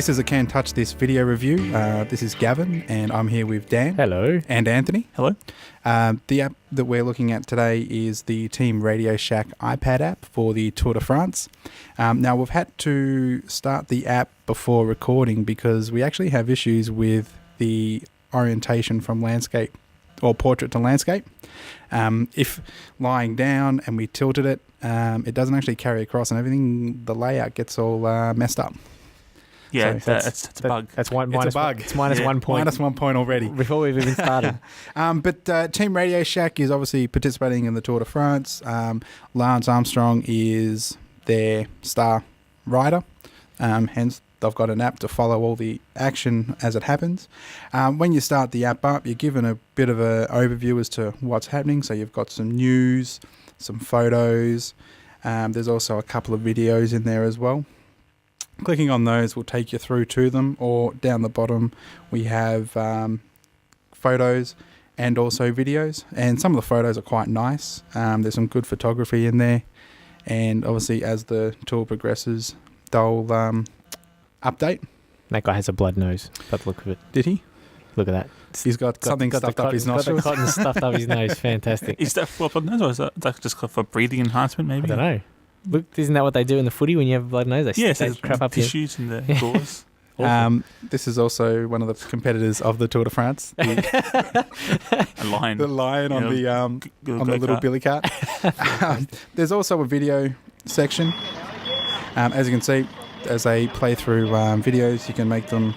This is a Can Touch This video review. This is Gavin, and I'm here with Dan. Hello. And Anthony. Hello. The app that we're looking at today is the Team Radioshack iPad app for the Tour de France. Now, we've had to start the app before recording because we actually have issues with the orientation from landscape or portrait to landscape. If lying down and we tilted it, it doesn't actually carry across, and everything, the layout gets all messed up. Yeah, So it's a bug. That's one. It's a bug. It's minus 1 point. Minus 1 point already. Before we've even started. But Team Radioshack is obviously participating in the Tour de France. Lance Armstrong is their star rider. Hence, they've got an app to follow all the action as it happens. When you start the app up, you're given a bit of an overview as to what's happening. So you've got some news, some photos. There's also a couple of videos in there as well. Clicking on those will take you through to them, or down the bottom we have photos and also videos, and some of the photos are quite nice. There's some good photography in there, and obviously as the tour progresses they'll update. That guy has a blood nose, by the look of it. Did he? Look at that. He's got something stuffed up his nostrils. Got the cotton stuffed up his nose. Fantastic. Is that for blood nose, or is that just for breathing enhancement, maybe? I don't know. Look, isn't that what they do in the footy when you have a blood nose? They Yes, crap up tissues in the gauze. This is also one of the competitors of the Tour de France. A lion. The lion on the little billy cart. There's also a video section. As you can see, as they play through videos, you can make them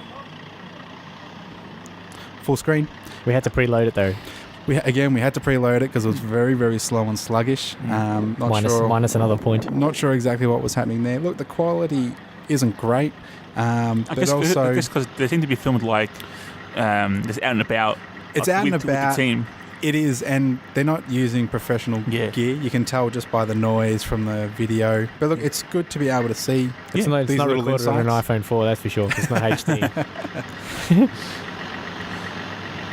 full screen. We had to preload it though. We had to preload it because it was very, very slow and sluggish. Minus another point. Not sure exactly what was happening there. Look, the quality isn't great, I guess because they seem to be filmed like just out and about. It's out and with about. the team. It is, and they're not using professional gear. You can tell just by the noise from the video. But look, it's good to be able to see. It's not recorded on an iPhone 4, that's for sure. It's not HD.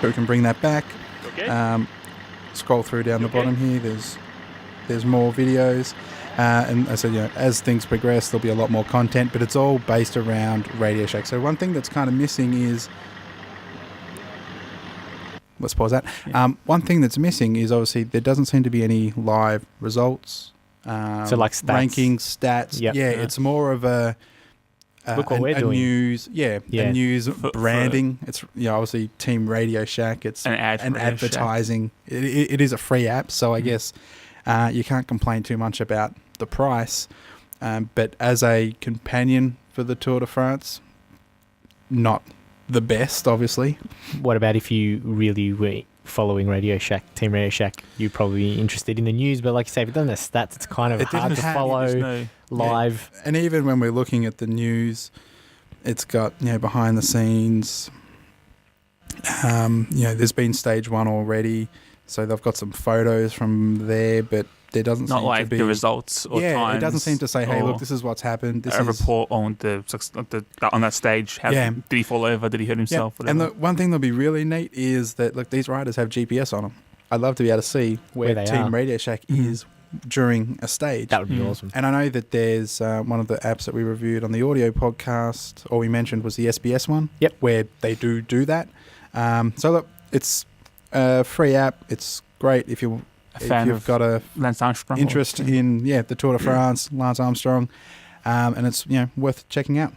But we can bring that back. Okay. Scroll through down the bottom here. There's more videos, and I said, as things progress, there'll be a lot more content. But it's all based around Radioshack. So one thing that's kind of missing is. Let's pause that. Yeah. One thing that's missing is obviously there doesn't seem to be any live results. So like stats. Rankings, stats. Yep. Yeah, it's more of a look what we're doing. News. A news branding. It's obviously Team Radioshack. It's an advertising. It is a free app, so I guess you can't complain too much about the price. But as a companion for the Tour de France, not the best, obviously. What about if you really were following Radioshack, Team Radioshack? You're probably interested in the news, but like you say, if it doesn't have stats, it's kind of hard to follow live. Yeah. And even when we're looking at the news, it's got behind the scenes. There's been stage one already, so they've got some photos from there, but there doesn't seem like to be the results or times. It doesn't seem to say, hey, look, this is what's happened. This is a report on on that stage. Did he fall over? Did he hurt himself? Yeah. And the one thing that'll be really neat is that look, these riders have GPS on them. I'd love to be able to see where Team Radioshack is during a stage. That would be awesome. And I know that there's one of the apps that we reviewed on the audio podcast, or we mentioned, was the SBS one. Yep. Where they do that. So look, it's a free app. It's great if you've got a Lance Armstrong interest in the Tour de France, Lance Armstrong, and it's worth checking out.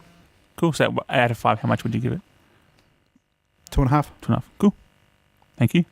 Cool. So out of 5, how much would you give it? 2.5. 2.5. Cool. Thank you.